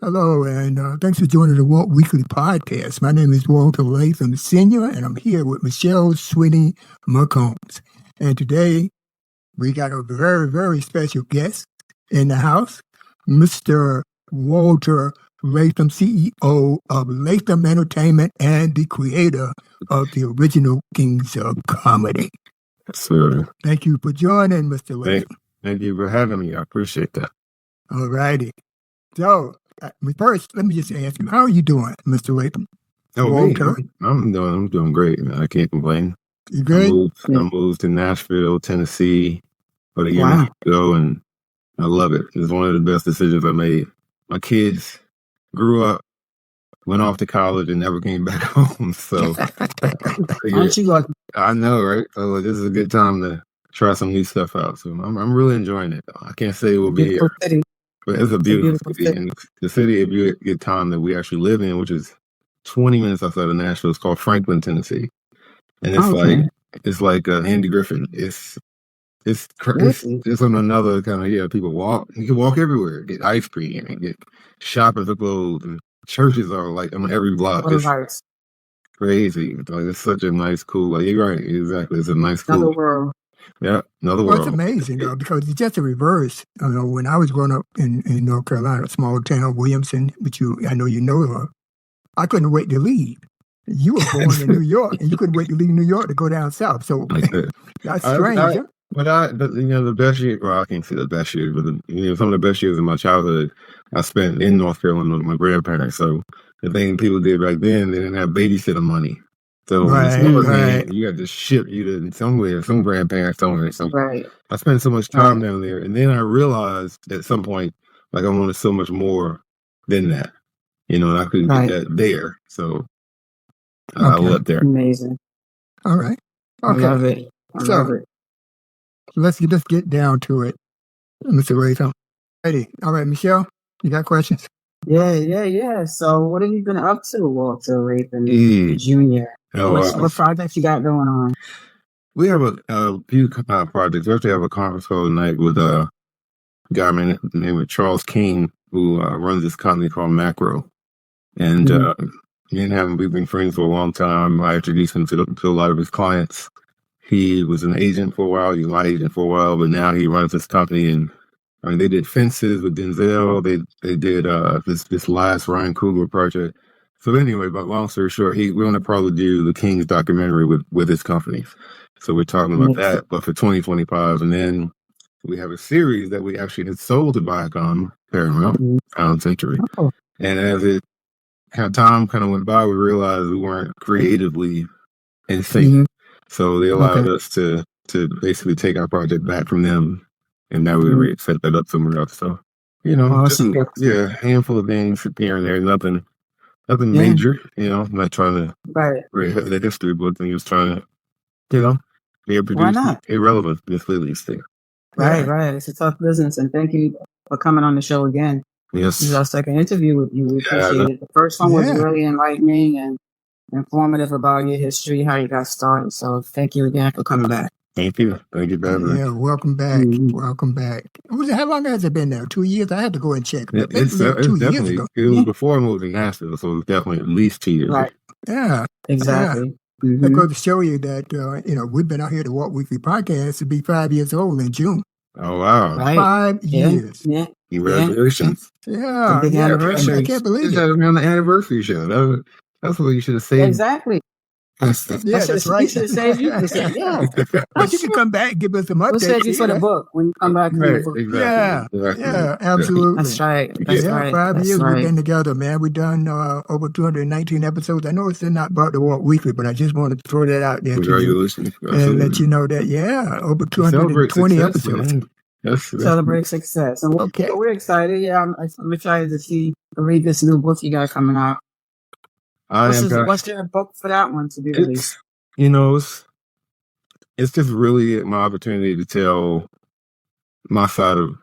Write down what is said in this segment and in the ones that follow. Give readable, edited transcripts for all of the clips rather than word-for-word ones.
Hello, and thanks for joining the Walt Weekly Podcast. My name is Walter Latham Sr, and I'm here with Michelle Swiney McCombs. And today, we got a very, very special guest in the house, Mr. Walter Latham, CEO of Latham Entertainment and the creator of the original Kings of Comedy. Sir. Thank you for joining, Mr. Latham. Thank you for having me. I appreciate that. All righty. So, first, let me just ask you, how are you doing, Mr. Latham? Walter? I'm doing great, man. I can't complain. You good? I moved to Nashville, Tennessee about a year and a half ago, and I love it. It's one of the best decisions I made. My kids grew up, went off to college, and never came back home. So, aren't you lucky? I know, right? So this is a good time to try some new stuff out. So I'm really enjoying it. I can't say it will be here. But it's a beautiful city. And the city, if you get time that we actually live in, which is 20 minutes outside of Nashville, it's called Franklin, Tennessee. And it's like Andy Griffin. It's on another kind of, people walk. You can walk everywhere, get ice cream and get shopping for clothes. And churches are like on every block. It's crazy. Like, it's such a nice, cool, you're right, exactly. It's a nice, cool. Another world. Yeah, another world. It's amazing, though, because it's just a reverse. When I was growing up in North Carolina, a small town, Williamson, which I know you know of, I couldn't wait to leave. You were born in New York, and you couldn't wait to leave New York to go down south. So that's strange. But the best year, well, I can't say the best years, but some of the best years of my childhood I spent in North Carolina with my grandparents. So the thing people did back then, they didn't have babysitter money. So you got to ship you to somewhere, some grandparents somewhere. So I spent so much time down there, and then I realized at some point, I wanted so much more than that. And I couldn't get that there. So I left there. Amazing. All right. Okay. I love it. Love it. Let's just get down to it, Mr. Latham. Ready? All right, Michelle, you got questions? Yeah. So what have you been up to, Walter Latham Jr.? What projects you got going on? We have a few projects. We actually have a conference call tonight with a guy named Charles King, who runs this company called Macro. And me and him, we've been friends for a long time. I introduced him to a lot of his clients. He was an agent for a while. He was my agent for a while, but now he runs this company. And they did Fences with Denzel. They did this last Ryan Coogler project. So anyway, but long story short, we're going to probably do the Kings documentary with his company. So we're talking about that, but for 2025. And then we have a series that we actually had sold to Viacom, Paramount, Century. And as time went by, we realized we weren't creatively in sync. So they allowed us to basically take our project back from them, and now we set that up somewhere else. So, awesome. A handful of things here and there, nothing major, I'm not trying to rewrite the history book. I'm just trying to, be a producer. Why not? Irrelevant, these things. Right. It's a tough business, and thank you for coming on the show again. Yes. This is our second interview with you. We appreciate it. The first one was really enlightening and informative about your history, how you got started. So thank you again for coming back. Thank you. Thank you very much. Yeah, welcome back. Welcome back. How long has it been now? 2 years? I had to go and check. It's 2 years ago. It was before I moved to Nashville, so it was definitely at least 2 years. Right. Yeah. Exactly. Yeah. That goes to show you that, we've been out here to Walt Weekly Podcast to be 5 years old in June. Oh, wow. Right. 5 years. Yeah. Congratulations. Yeah. Big anniversary. I can't believe it. On the anniversary show. That's what you should have saved. Exactly. That's right. You should have saved you. But you can come back and give us some updates. We'll save you for the book when you come back. Exactly. Yeah, absolutely. That's right. 5 years we've been together, man. We've done over 219 episodes. I know it's not about the Walt Weekly, but I just wanted to throw that out there to you and let you know that, over 220 episodes. Celebrate success. And we're excited. Yeah, I'm excited to read this new book you got coming out. What's your book for that one to be released? It's just really my opportunity to tell my side of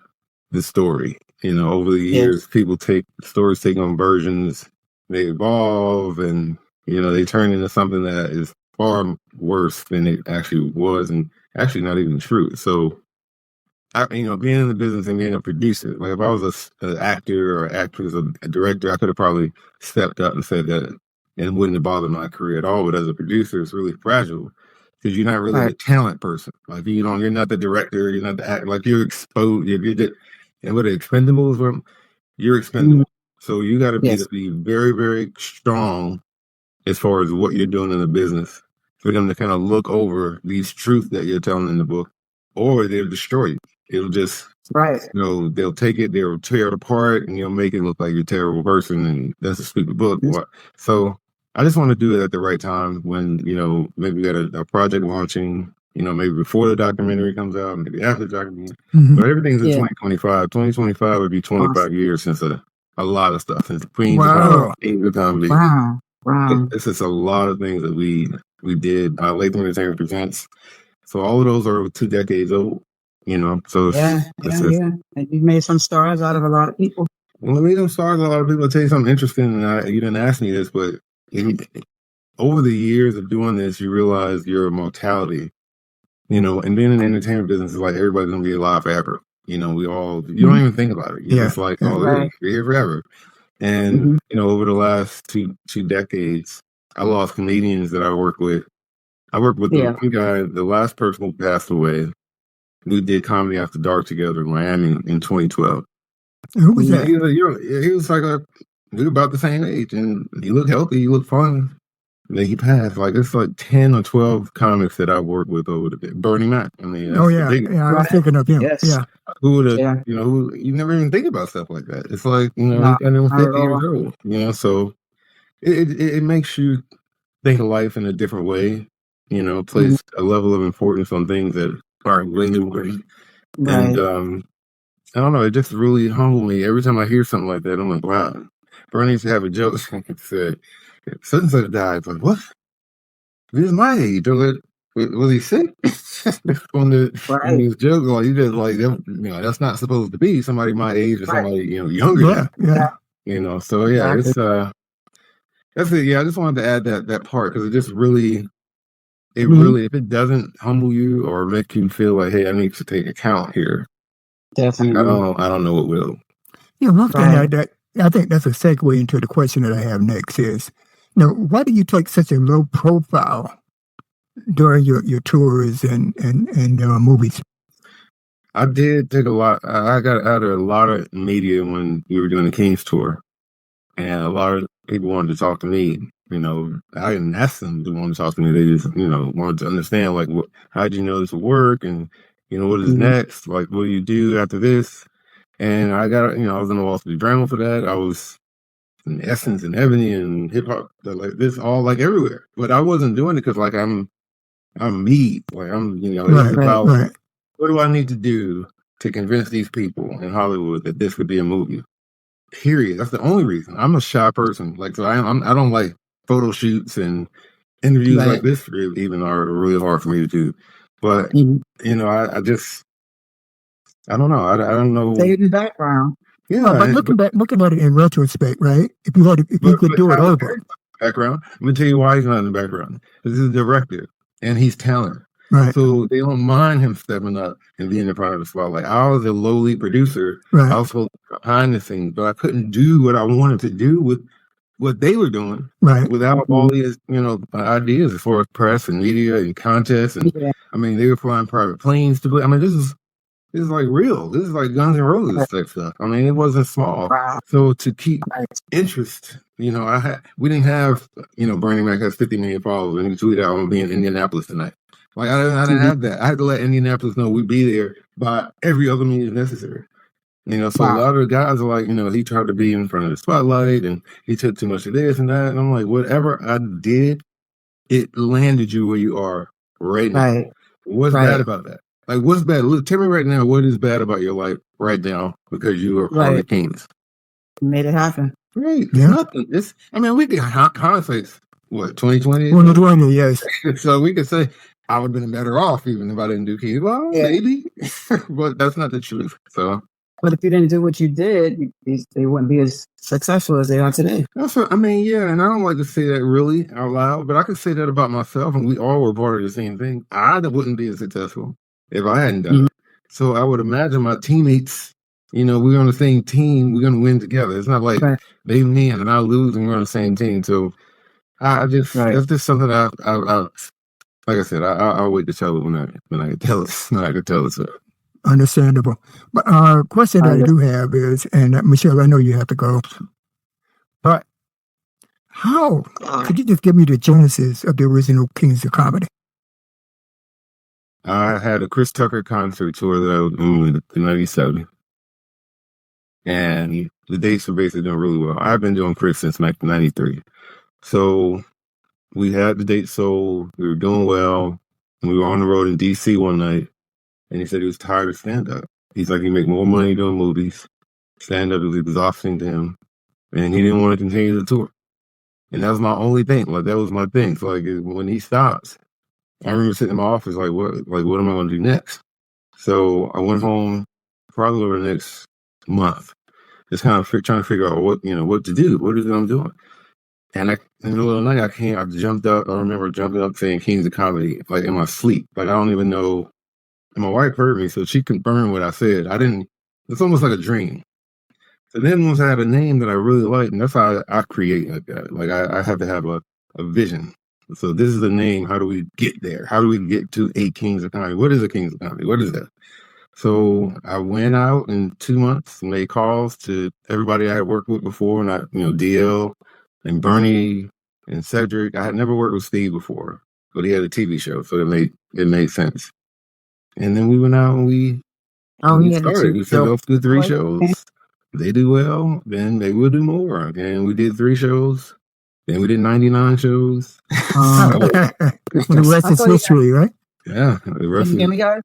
the story. Over the years, people stories take on versions, they evolve, and they turn into something that is far worse than it actually was, and actually not even true. So being in the business and being a producer, like if I was an actor or actress or a director, I could have probably stepped up and said that, and it wouldn't have bothered my career at all. But as a producer, it's really fragile because you're not really the talent person. Like you're not the director, you're not the actor. Like you're exposed. And with the Expendables, you're expendable. So you got to be very, very strong as far as what you're doing in the business for them to kind of look over these truths that you're telling in the book, or they'll destroy you. It'll just, they'll take it, they'll tear it apart, and you'll make it look like you're a terrible person, and that's a stupid book. So I just want to do it at the right time when, maybe we got a project launching, maybe before the documentary comes out, maybe after the documentary. But everything's in 2025. 2025 would be 25 years since a lot of stuff, since Queen's Comedy. Wow. It's just a lot of things that we did. Latham Entertainment Presents. So all of those are 2 decades old, So and you made some stars out of a lot of people. Well, I made some stars out of a lot of people. I'll tell you something interesting, and you didn't ask me this, but over the years of doing this, you realize your mortality, and being in the entertainment business is like everybody's gonna be alive forever. You don't even think about it. You're just like, you're here forever. And, over the last two decades, I lost comedians that I worked with. I worked with the one guy, the last person who passed away. We did Comedy After Dark together in Miami in 2012. Who was that? He was like we were about the same age, and he looked healthy, he looked fun. And then he passed. Like, it's like 10 or 12 comics that I've worked with over the day. Bernie Mac. I mean, I was thinking of him. Yes. Yeah. Who would have, you never even think about stuff like that. It's like, he's not even 50 years old, so it makes you think of life in a different way, place a level of importance on things that aren't really important. And, I don't know, it just really humbled me. Every time I hear something like that, I'm like, wow. Bernie used to have a joke that said, such and such died. Like, what? He was my age. Was he sick? on these jokes, like you just like that's not supposed to be somebody my age or somebody younger. So it's that's it. Yeah, I just wanted to add that part because it just really, really, if it doesn't humble you or make you feel like, hey, I need to take account here. Definitely. I don't know what will. One thing I think that's a segue into the question that I have next is, why do you take such a low profile during your tours and movies? I did take a lot. I got out of a lot of media when we were doing the Kings tour, and a lot of people wanted to talk to me. I didn't ask them to want to talk to me. They just, wanted to understand, like, how did you know this would work, and what is next? Like, what do you do after this? And I got, I was in the Wall Street Journal for that. I was in Essence and Ebony and hip hop, like this, all like everywhere. But I wasn't doing it because like I'm me. Like I'm, it's about what do I need to do to convince these people in Hollywood that this could be a movie? Period. That's the only reason. I'm a shy person. Like, so I don't like photo shoots and interviews like this. Even are really hard for me to do. But I don't know. I don't know. Stay in the background. Yeah, but looking at it in retrospect, right? If you could do it over. Background. Let me tell you why he's not in the background. This is a director, and he's talented. Right. So they don't mind him stepping up and being in front of the spotlight. I was a lowly producer. Right. I was behind the scenes, but I couldn't do what I wanted to do with what they were doing. Right. Without all these, ideas as far as press and media and contests. And I mean, they were flying private planes to do. I mean, this is like real. This is like Guns N' Roses type stuff. I mean, it wasn't small. Wow. So to keep interest, we didn't have, Bernie Mac has 50 million followers and he tweeted out, I'm going to be in Indianapolis tonight. Like, I didn't have that. I had to let Indianapolis know we'd be there by every other means necessary. So a lot of the guys are like, he tried to be in front of the spotlight and he took too much of this and that. And I'm like, whatever I did, it landed you where you are right now. Right. What's bad about that? Like, what's bad? Look, tell me right now, what is bad about your life right now because you are part of the Kings? Made it happen. Right. Yeah. Nothing. We can hindsight, what, 2020? 2020, yes. So we could say, I would have been better off even if I didn't do Kings. Well, maybe. But that's not the truth. So. But if you didn't do what you did, they wouldn't be as successful as they are today. That's what, and I don't like to say that really out loud, but I could say that about myself, and we all were part of the same thing. I wouldn't be as successful if I hadn't done it. So I would imagine my teammates, we're on the same team. We're going to win together. It's not like they win and I lose and we're on the same team. So that's just something I like I said, I'll wait to tell it when I can tell it. When I can tell it. So. Understandable. But question that I do have is, and Michelle, I know you have to go, but how could you just give me the genesis of the original Kings of Comedy? I had a Chris Tucker concert tour that I was doing in '97, and the dates were basically doing really well. I've been doing Chris since '93, so we had the date sold. We were doing well, and we were on the road in DC one night. And he said he was tired of stand-up. He's like, he make more money doing movies. Stand-up is exhausting to him. And he didn't want to continue the tour. And that was my only thing. Like, that was my thing. So, like, when he stops, I remember sitting in my office, like, what am I going to do next? So I went home probably over the next month, just kind of trying to figure out what to do. What is it I'm doing? And in the middle of the night, I jumped up. I remember jumping up saying Kings of Comedy, like, in my sleep. Like, I don't even know. And my wife heard me, so she confirmed what I said. It's almost like a dream. So then once I had a name that I really liked, and that's how I create like that. Like I have to have a vision. So this is the name. How do we get there? How do we get to a Kings of Comedy? What is a Kings of Comedy? What is that? So I went out in 2 months and made calls to everybody I had worked with before, and DL and Bernie and Cedric. I had never worked with Steve before, but he had a TV show, so it made sense. And then we went out and we started. We said, let's do 3 shows. They do well, then maybe we'll do more. And we did 3 shows. Then we did 99 shows. The rest is history, right? Yeah. The rest Can you hear me, guys?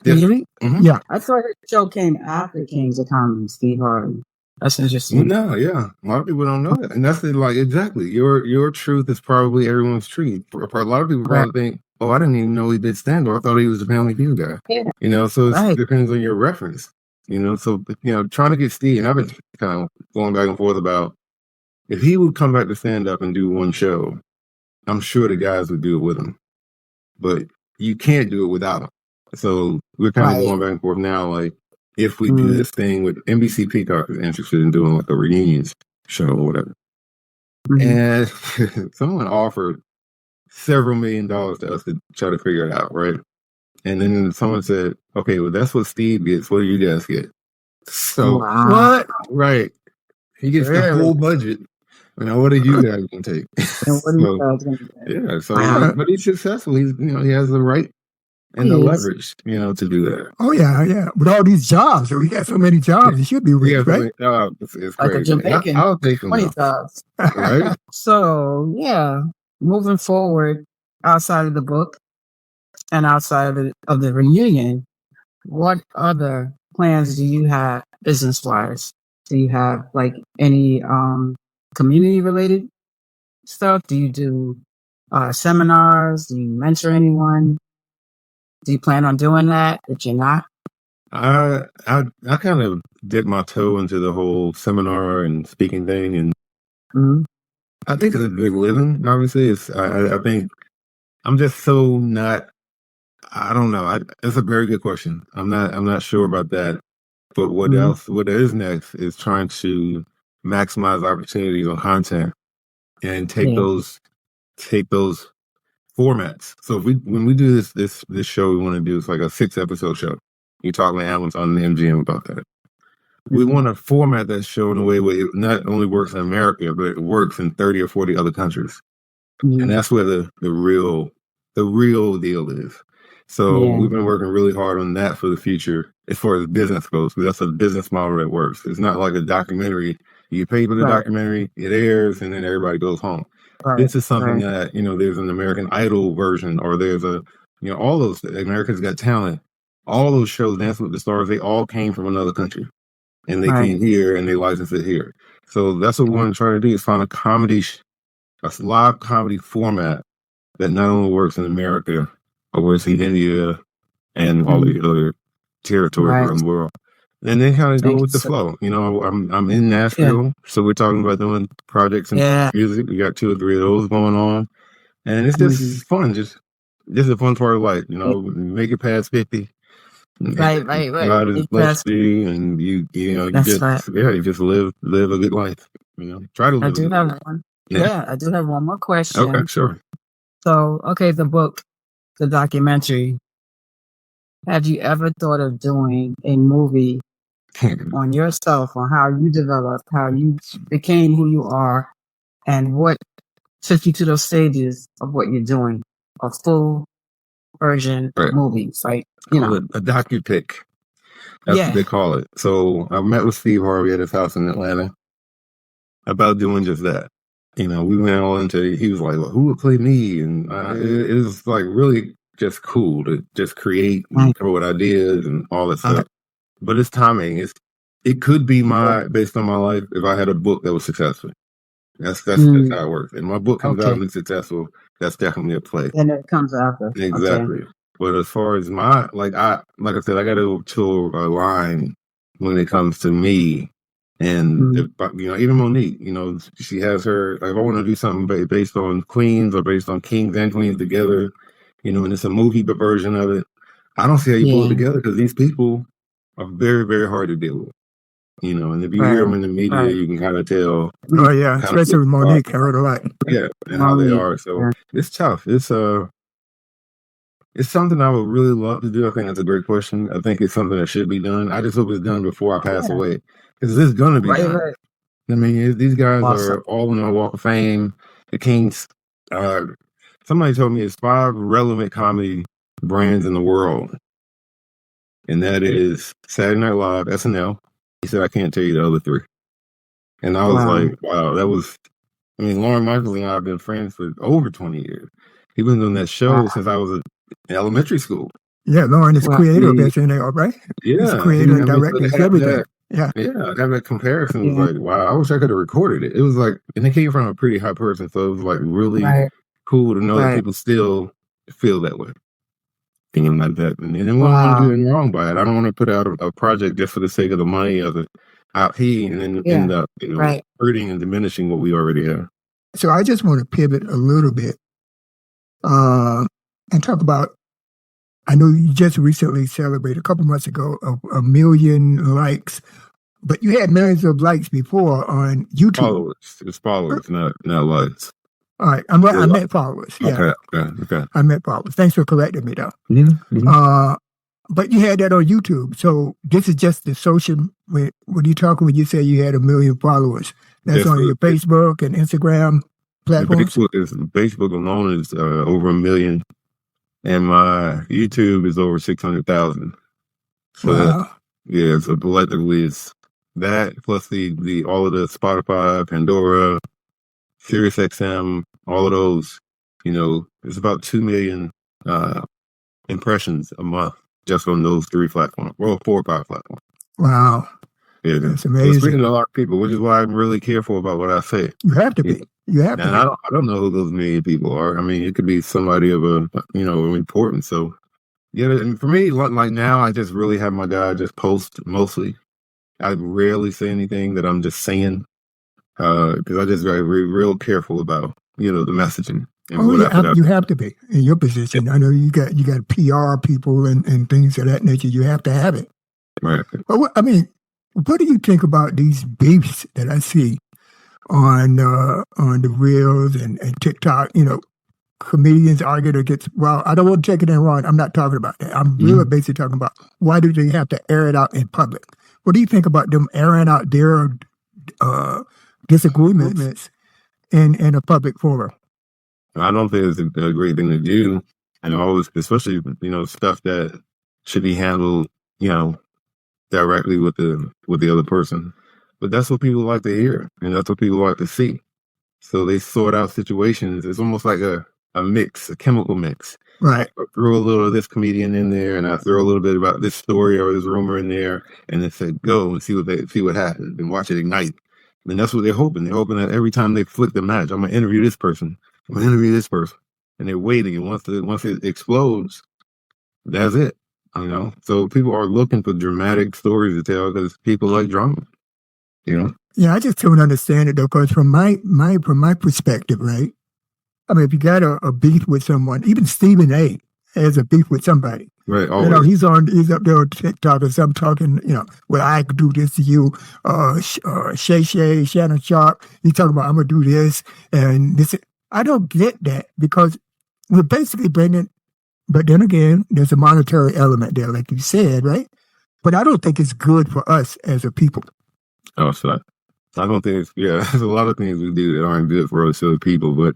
Can you hear me? Mm-hmm. Yeah. I thought the show came after Kings of Comedy, Steve Harvey. That's interesting. No, yeah. A lot of people don't know that. And that's like, exactly. Your truth is probably everyone's truth. For a lot of people probably think, oh, I didn't even know he did stand-up. I thought he was a Family Feud guy. Yeah. So it depends on your reference. So, trying to get Steve, and I've been kind of going back and forth about if he would come back to stand-up and do 1 show, I'm sure the guys would do it with him. But you can't do it without him. So we're kind of going back and forth now, like, if we do this thing with NBC Peacock is interested in doing like a reunions show or whatever. And someone offered several $1 million to us to try to figure it out, right? And then someone said, okay, well, that's what Steve gets. What do you guys get? So, what? Right. He gets the whole budget. Now, what are you guys going to take? Yeah. So, but he's successful. He's, he has the right and the leverage, to do that. Oh, yeah. With all these jobs, we got so many jobs, he should be rich, right? It's crazy. I'll take him 20 jobs. Right? So, yeah, moving forward, outside of the book and outside of the reunion, what other plans do you have business-wise? Do you have, like, any community-related stuff? Do you do seminars? Do you mentor anyone? Do you plan on doing that? If you're not? I kind of dipped my toe into the whole seminar and speaking thing, and I think it's a big living. Obviously, I think I'm just so not. I don't know. It's a very good question. I'm not sure about that. But what else? What is next is trying to maximize opportunities on content and take those formats. So when we do this show, we want to do it's like a 6-episode show. You talk to Alan's on the MGM about that. We want to format that show in a way where it not only works in America, but it works in 30 or 40 other countries. And that's where the real deal is. So we've been working really hard on that for the future as far as business goes, because that's a business model that works. It's not like a documentary. You pay for the documentary, it airs, and then everybody goes home. This is something that, there's an American Idol version, or there's all those, America's Got Talent, all those shows, Dancing with the Stars, they all came from another country. And they came here and they licensed it here. So that's what we want to try to do, is find a live comedy format that not only works in America, but works in India and all the other territories around the world. And then kind of go with the flow. I'm in Nashville, so we're talking about doing projects and music. We got 2 or 3 of those going on. And it's just fun. This is a fun part of life, make it past 50. Right. God is blessed you, and you That's right. you just live a good life. Try to I live a do good have life. one. Yeah. Yeah, I do have one more question. Okay, sure. So, okay, the book, the documentary. Have you ever thought of doing a movie on yourself, on how you developed, how you became who you are, and what took you to those stages of what you're doing? A full version Right. movie, like Call it a docu-pic. That's what they call it. So I met with Steve Harvey at his house in Atlanta about doing just that. We went all into, he was like, well, who would play me? And it was like really just cool to just create and come up with ideas and all that stuff. But it's timing. It could be based on my life, if I had a book that was successful. That's how it works. And my book comes out and it's successful, that's definitely a play. And it comes after. Exactly. Okay. But as far as my, like I said, I got to a line when it comes to me. And if, even Monique, she has her, like, if I want to do something based on queens or based on kings and queens together, and it's a movie version of it, I don't see how you pull it together, because these people are very, very hard to deal with. And if you hear them in the media, you can kind of tell. Oh yeah, especially with Monique, I heard a lot. Yeah, and how they are. So it's tough. It's something I would really love to do. I think that's a great question. I think it's something that should be done. I just hope it's done before I pass away, because this is gonna be done. Right. I mean, these guys are all in the Walk of Fame. The Kings. Somebody told me it's 5 relevant comedy brands in the world, and that is Saturday Night Live, SNL. He said, I can't tell you the other 3. And I was like, wow, that was, Lauren Michaels and I have been friends for over 20 years. He's been doing that show since I was in elementary school. Yeah, Lauren is creator of SNL, right? Yeah. He's creator and director, everything. Yeah, that comparison was like, wow, I wish I could have recorded it. It was like, and it came from a pretty high person, so it was like really cool to know that people still feel that way. Thinking like that. And then we don't want to do anything wrong by it. I don't want to put out a project just for the sake of the money of the IP and then end up, hurting and diminishing what we already have. So I just want to pivot a little bit and talk about, I know you just recently celebrated a couple months ago a million likes, but you had millions of likes before on YouTube. Followers. It's followers, not likes. All right. I meant followers. Yeah. Okay. I meant followers. Thanks for correcting me, though. Mm-hmm. But you had that on YouTube. So this is just the social, when you talking, when you say you had 1 million followers, that's on your Facebook and Instagram platforms? Facebook alone is over 1 million. And my YouTube is over 600,000. So so collectively it's that plus the all of the Spotify, Pandora, SiriusXM, all of those, it's about 2 million impressions a month just on those 3 platforms. Well, 4 or 5 platforms. Wow. Yeah, that's amazing. So speaking to a lot of people, which is why I'm really careful about what I say. You have to be. You have to be. I don't know who those million people are. I mean, it could be somebody of importance. So, yeah, and for me, like now, I just really have my guy just post mostly. I rarely say anything that I'm just saying because I just very real careful about the messaging. And you have to be in your position. I know you got PR people and things of that nature. You have to have it. Right. But what do you think about these beefs that I see on the reels and TikTok? Comedians argue against. Well, I don't want to take it in wrong. I'm not talking about that. I'm really basically talking about why do they have to air it out in public? What do you think about them airing out their disagreements in a public forum? I don't think it's a great thing to do, and always, especially stuff that should be handled, directly with the other person. But that's what people like to hear, and that's what people like to see. So they sort out situations. It's almost like a mix, a chemical mix. Right. I throw a little of this comedian in there, and I throw a little bit about this story or this rumor in there, and then say, go and see what happens, and watch it ignite. And that's what they're hoping. They're hoping that every time they flick the match, I'm gonna interview this person. I'm gonna interview this person, and they're waiting. And once it explodes, that's it. So people are looking for dramatic stories to tell because people like drama. Yeah, I just don't understand it though, because from my perspective, right? I mean, if you got a beef with someone, even Stephen A. has a beef with somebody. Right. Always. He's up there on TikTok or something talking, well, I could do this to you. Shay, Shannon Sharp, he's talking about, I'm going to do this and this. I don't get that because we're basically bringing, but then again, there's a monetary element there, like you said, right? But I don't think it's good for us as a people. Oh, so I don't think there's a lot of things we do that aren't good for us as people, but,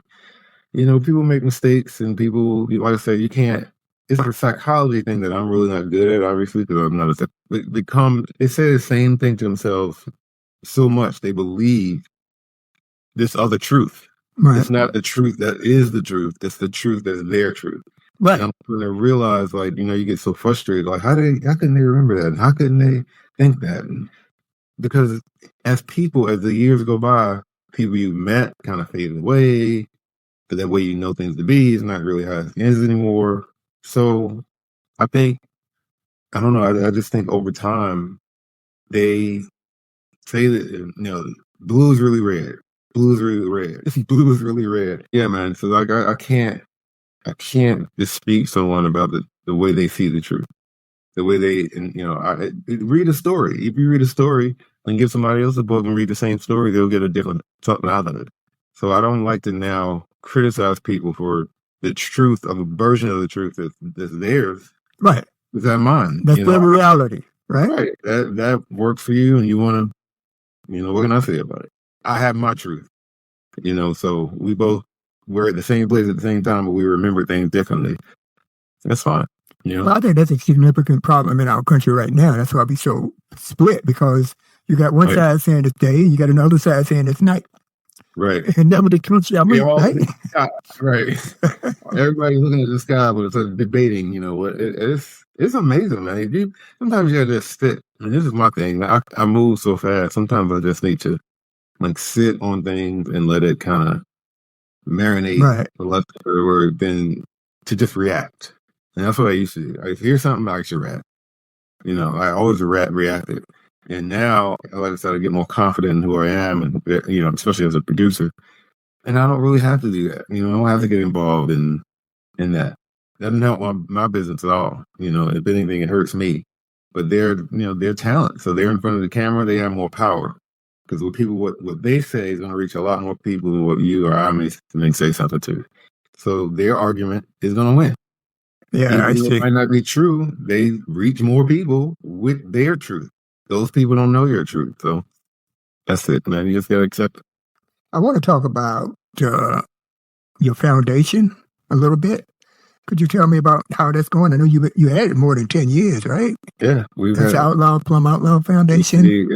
people make mistakes and people, like I said, you can't, it's like a psychology thing that I'm really not good at, obviously, because I'm not they say the same thing to themselves so much. They believe this other truth. Right. It's not the truth that is the truth. It's the truth that's their truth. Right. And when they realize, like, you get so frustrated, like, how couldn't they remember that? How couldn't they think that? And because as the years go by, people you met kind of fade away. But that way things to be is not really how it is anymore. So I think, I don't know, I just think over time, they say that, blue is really red. Blue is really red. Blue is really red. Yeah, man. So like, I can't dispute someone about the way they see the truth. The way they, read a story. If you read a story and give somebody else a book and read the same story, they'll get a different something out of it. So I don't like to now criticize people for the truth of a version of the truth that's theirs. Right. Is that mine? That's their reality, right? Right. That works for you and you want to, what can I say about it? I have my truth, so we're at the same place at the same time, but we remember things differently. That's fine. Well, I think that's a significant problem in our country right now. That's why we so split, because you got one side saying it's day, and you got another side saying it's night. Right. And that was the truth. Right? Right. Everybody's looking at the sky, but it's debating. It's amazing, man. Sometimes you gotta just sit. And this is my thing. I move so fast. Sometimes I just need to sit on things and let it kind of marinate, right, for less of the word, than to just react. And that's what I used to do. I hear something, I should react. I always reacted. And now, like I said, I get more confident in who I am, and especially as a producer. And I don't really have to do that. I don't have to get involved in that. That doesn't help my business at all. If anything, it hurts me. But they're talent. So they're in front of the camera, they have more power. Because what they say is going to reach a lot more people than what you or I may say something to. So their argument is going to win. Yeah, I see. It might not be true. They reach more people with their truth. Those people don't know your truth. So that's it, man. You just got to accept it. I want to talk about your foundation a little bit. Could you tell me about how that's going? I know you had it more than 10 years, right? Yeah. That's Plum Outlaw Foundation.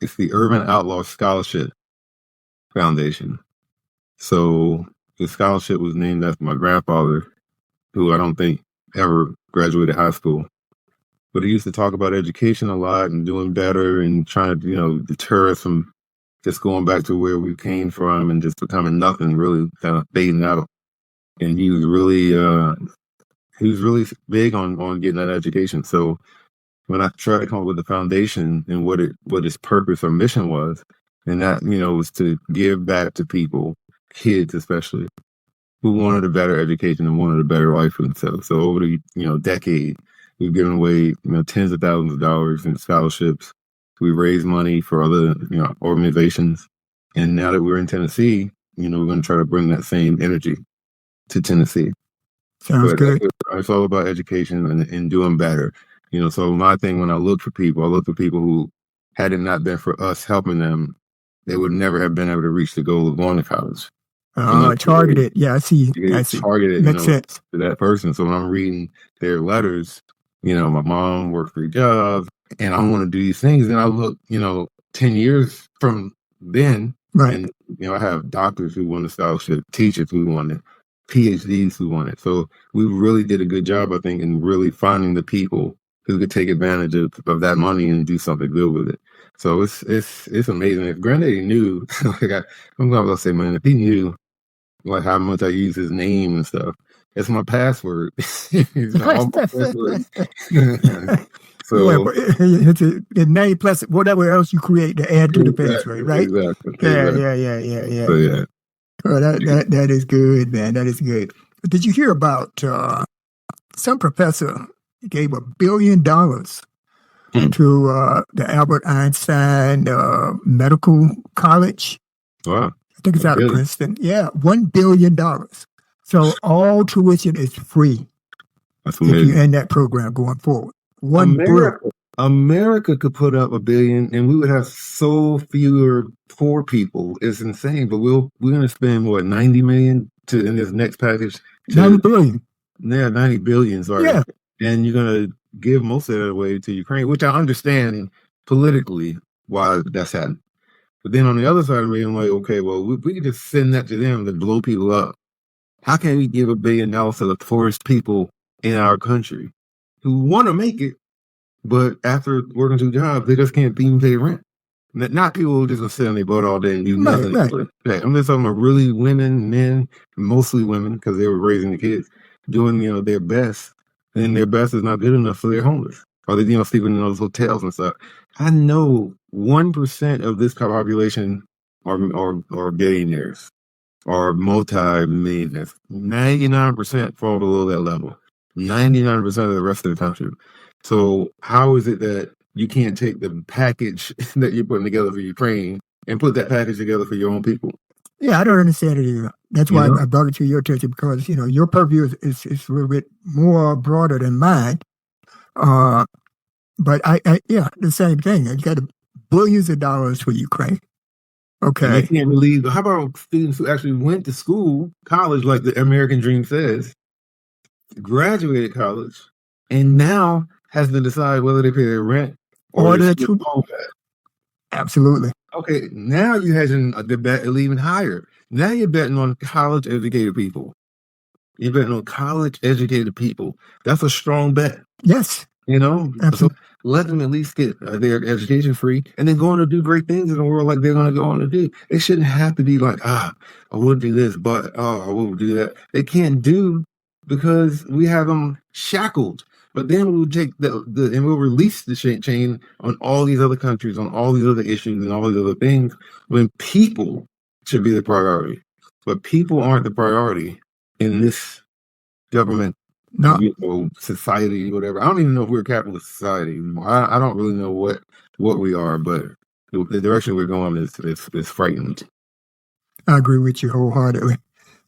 It's the Urban Outlaw Scholarship Foundation. So the scholarship was named after my grandfather, who I don't think ever graduated high school. But he used to talk about education a lot and doing better and trying to, deter us from just going back to where we came from and just becoming nothing, really kind of fading out. And he was really big on getting that education. So when I tried to come up with the foundation and what its purpose or mission was, and that, was to give back to people, kids especially, who wanted a better education and wanted a better life for themselves. So over the, decade, we've given away, tens of thousands of dollars in scholarships. We raise money for other, organizations. And now that we're in Tennessee, we're going to try to bring that same energy to Tennessee. Sounds good. It's all about education and doing better. So my thing, when I look for people who, had it not been for us helping them, they would never have been able to reach the goal of going to college. Targeted. Yeah, I see. Targeted, Makes sense. to that person. So when I'm reading their letters, my mom worked 3 jobs and I want to do these things. And I look, 10 years from then, right, and, I have doctors who want a scholarship, teachers who want it, PhDs who want it. So we really did a good job, I think, in really finding the people who could take advantage of that money and do something good with it. So it's amazing. If Granddaddy knew, sometimes I'll say, man, if he knew like how much I use his name and stuff, it's my password. All my passwords. So it's a name plus whatever else you create to add to the password, right? Exactly. Yeah. So yeah. Oh, that is good, man. That is good. did you hear about some professor gave $1 billion to the Albert Einstein Medical College? Wow. I think it's out of Princeton. Yeah, $1 billion. So all tuition is free. That's amazing. If you end that program going forward. America could put up $1 billion, and we would have so fewer poor people. It's insane. But we're going to spend what, $90 million in this next package. $90 billion. Yeah, $90 billion. Sorry. Yeah. And you're going to give most of that away to Ukraine, which I understand politically why that's happening. But then on the other side of me, I'm like, okay, well, we could just send that to them to blow people up. How can we give $1 billion to the poorest people in our country who want to make it, but after working 2 jobs, they just can't even pay rent? Not people who just gonna sit on their butt all day and do nothing. Right. I'm just talking about really women, men, mostly women, because they were raising the kids, doing their best, and their best is not good enough for their homeless, or they sleeping in those hotels and stuff. I know 1% of this population are billionaires or multi-millionaires. 99% fall below that level. 99% of the rest of the country. So how is it that you can't take the package that you're putting together for Ukraine and put that package together for your own people? Yeah, I don't understand it either. That's why I brought it to your attention, because, your purview is a little bit more broader than mine. But the same thing. You got billions of dollars for Ukraine. Okay. And they can't believe. How about students who actually went to school, college, like the American dream says, graduated college, and now has to decide whether they pay their rent or their home back. Absolutely. Okay, now you're hedging the bet even higher. Now you're betting on college-educated people. You're betting on college-educated people. That's a strong bet. Yes. Absolutely. So let them at least get their education free and then go on to do great things in the world like they're going to go on to do. It shouldn't have to be like, I will do this, but I won't do that. They can't do because we have them shackled. But then we'll take and we'll release the chain on all these other countries, on all these other issues and all these other things, when people should be the priority. But people aren't the priority in this government, society, whatever. I don't even know if we're a capitalist society anymore. I don't really know what we are, but the direction we're going is frightening. I agree with you wholeheartedly.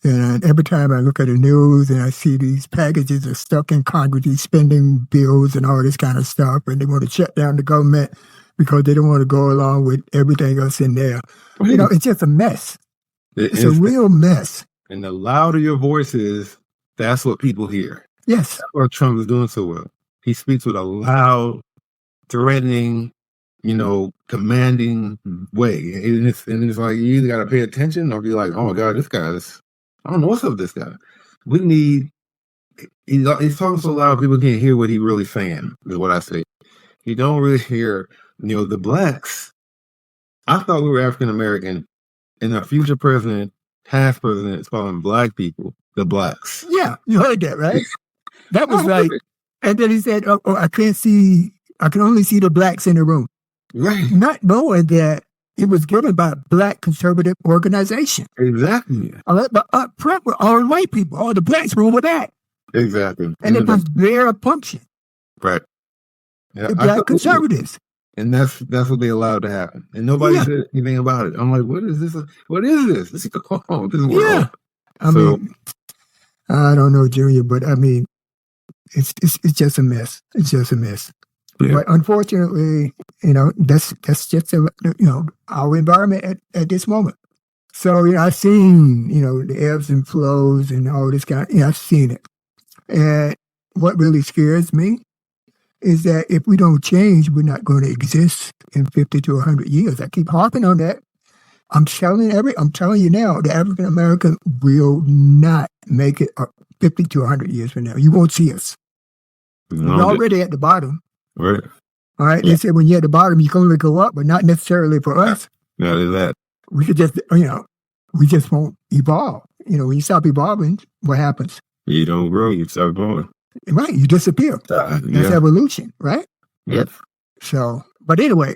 And every time I look at the news and I see these packages are stuck in Congress, these spending bills and all this kind of stuff, and they want to shut down the government because they don't want to go along with everything else in there. Right. It's just a mess. It's a real mess. And the louder your voice is, that's what people hear. Yes. That's what Trump is doing so well. He speaks with a loud, threatening, commanding way. And it's like you either got to pay attention or be like, oh my God, this guy is... I don't know what's up with this guy. We need... He's talking so loud people can't hear what he's really saying, is what I say. You don't really hear, the blacks. I thought we were African-American, and our future president, past president, is calling black people the blacks. Yeah, you heard that, right? That was like... And then he said, I can only see the blacks in the room. Right. Not knowing that it was given by a black conservative organization. Exactly. But up front were all white people. All the blacks were over that. Exactly. And it was their function. Right. Yeah, the black conservatives. And that's what they allowed to happen. And nobody said anything about it. I'm like, what is this? What is this? This is world. Yeah. I mean, I don't know, Junior, but I mean, it's just a mess. It's just a mess. Yeah. But unfortunately, that's just our environment at this moment. So I've seen the ebbs and flows and all this kind. I've seen it, and what really scares me is that if we don't change, we're not going to exist in 50 to 100 years. I keep harping on that. I'm telling you now, the African American will not make it 50 to 100 years from now. You won't see us. We're already at the bottom. Right. All right. Yeah. They said when you're at the bottom, you can only go up, but not necessarily for us. Not that. We could just, we just won't evolve. When you stop evolving, what happens? You don't grow. You stop growing. Right. You disappear. That's evolution, right? Yep. So, but anyway,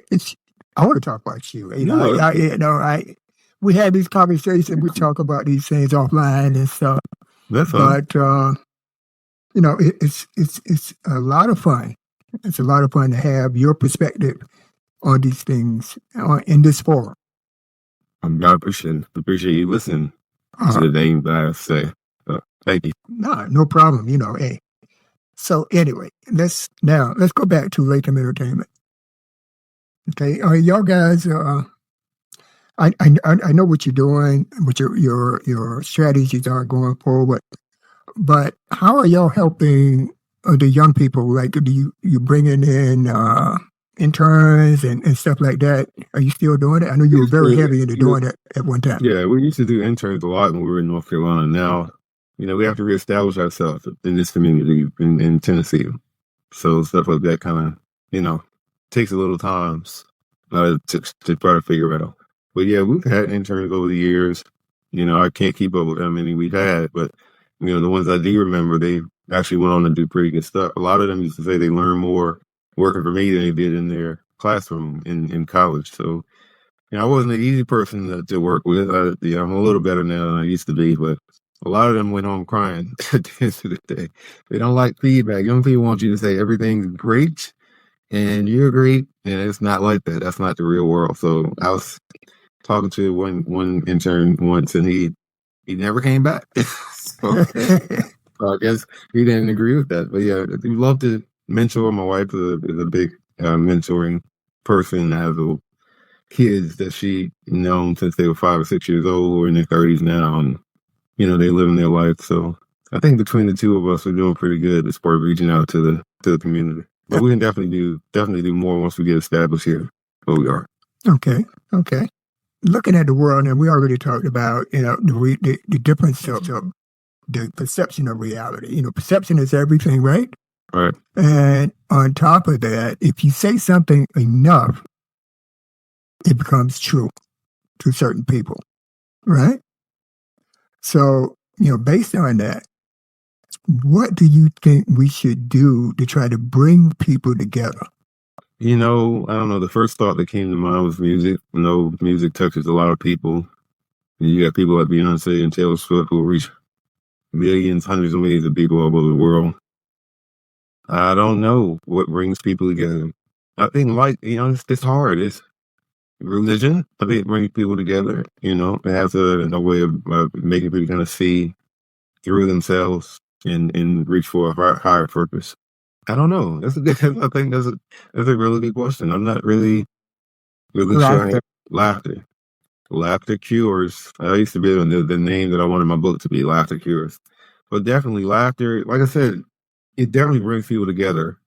I want to talk about you. We have these conversations. We talk about these things offline and stuff. That's fun. But it's a lot of fun. It's a lot of fun to have your perspective on these things in this forum. I appreciate you listening to the things that I say. Thank you. No problem. Hey. So anyway, let's go back to Latham Entertainment. Okay, y'all guys. I know what you're doing, what your strategies are going forward. But how are y'all helping the young people? Like, do you bringing in interns and stuff like that? Are you still doing it? I know you were very heavy into doing it at one time. Yeah, we used to do interns a lot when we were in North Carolina. Now, we have to reestablish ourselves in this community in Tennessee. So stuff like that kind of, takes a little time to try to figure out. But yeah, we've had interns over the years. I can't keep up with how many we've had, but the ones I do remember, they actually went on to do pretty good stuff. A lot of them used to say they learned more working for me than they did in their classroom in college. So, I wasn't an easy person to work with. I'm a little better now than I used to be, but a lot of them went home crying at the end of the day. They don't like feedback. Young people want you to say everything's great and you're great, and it's not like that. That's not the real world. So I was talking to one intern once, and he never came back. So I guess he didn't agree with that. But yeah, we love to mentor. My wife is a big mentoring person. I have kids that she known since they were 5 or 6 years old, or in their 30s now, and they live in their life. So I think between the two of us, we're doing pretty good as far as reaching out to the community. But we can definitely do more once we get established here where we are. Okay. Looking at the world, and we already talked about the difference of the perception of reality. Perception is everything, right? Right. And on top of that, if you say something enough, it becomes true to certain people, right? So, based on that, what do you think we should do to try to bring people together? I don't know. The first thought that came to mind was music. Music touches a lot of people. You got people like Beyonce and Taylor Swift who reach millions, hundreds of millions of people all over the world. I don't know what brings people together. I think, it's hard. It's religion. I think it brings people together. It has a way of making people kind of see through themselves and reach for a higher purpose. I don't know. I think that's a really good question. I'm not really sure. Laughter cures. I used to be the name that I wanted my book to be, Laughter Cures. But definitely laughter, like I said, it definitely brings people together,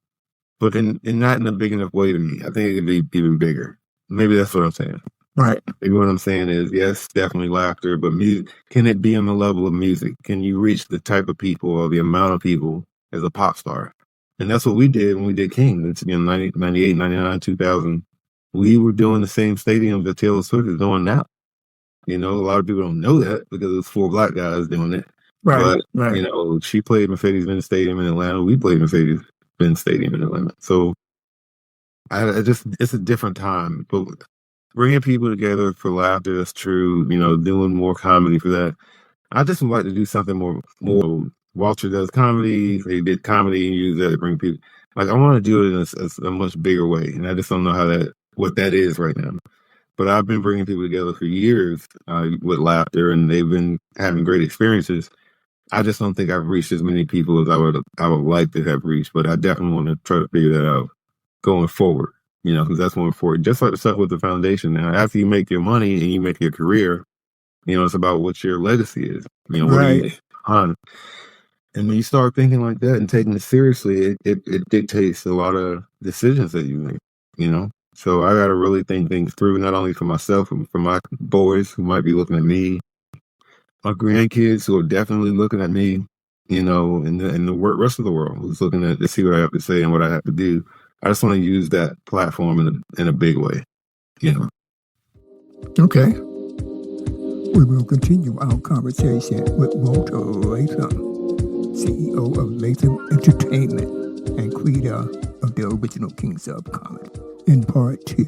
but not in a big enough way to me. I think it could be even bigger. Maybe that's what I'm saying. Right. Maybe what I'm saying is, yes, definitely laughter, but music, can it be on the level of music? Can you reach the type of people or the amount of people as a pop star? And that's what we did when we did King. It's 98, 99, 2000. We were doing the same stadium that Taylor Swift is doing now. A lot of people don't know that because it's 4 black guys doing it. Right. But, she played Mercedes-Benz Stadium in Atlanta. We played Mercedes-Benz Stadium in Atlanta. So it's a different time. But bringing people together for laughter, that's true. Doing more comedy for that. I just would like to do something more. Walter does comedy. They did comedy and use that to bring people. Like, I want to do it in a much bigger way, and I just don't know what that is right now. But I've been bringing people together for years with laughter, and they've been having great experiences. I just don't think I've reached as many people as I would like to have reached. But I definitely want to try to figure that out going forward. Because that's more important. Just like the stuff with the foundation. Now, after you make your money and you make your career, it's about what your legacy is. What are you on? And when you start thinking like that and taking it seriously, it dictates a lot of decisions that you make, So I got to really think things through, not only for myself, but for my boys who might be looking at me, my grandkids who are definitely looking at me, and the rest of the world who's looking to see what I have to say and what I have to do. I just want to use that platform in a big way, Okay. We will continue our conversation with Walter Latham, CEO of Latham Entertainment and creator of the original Kings of Comedy, in part 2.